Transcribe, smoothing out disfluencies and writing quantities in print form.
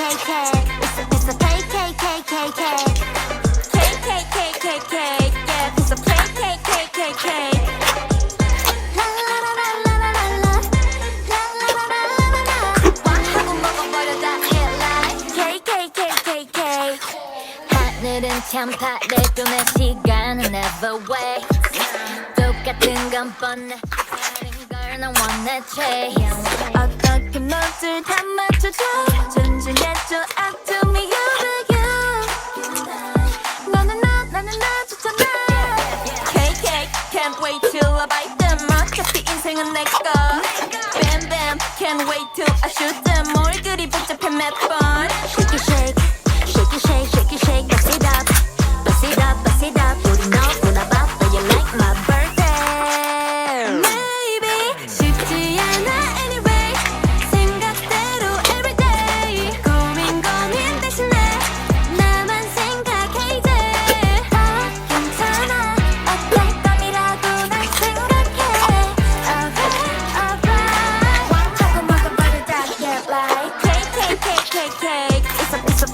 It's a cake, cake, cake, cake, cake. Cake, cake, cake, cake, cake. Yeah, it's a cake, cake, cake, cake, cake. La la la la la la la la. La la la la la la la. 하고 먹어버려 다 hit like cake, cake, cake, cake, cake. 하늘은 참 파래도 내 시간은 never wait. 똑같은 건 뻔해. 다른 걸 난 원해 chase. 어떻게 멋을 다 맞춰줘. 존중해줘 up to me you to you. 너는 나는 나좋잖아. Cake cake can't wait till I bite them. 어차피 인생은 내 거. Bam bam can't wait till I shoot them. 뭘 그리 복잡해 몇 번. Shake it shake shake it shake shake it shake. Bust it up bust it up bust it up. 우리 너무나 바빠 you like my birthday. Maybe 쉽지 않아 anyway. 생각대로 everyday. 고민 대신에 나만 생각해 이제. 다 괜찮아 어떨 거리라고 난 생각해. Alright 자꾸 먹어버려 다 get like cake cake cake cake cake. It's a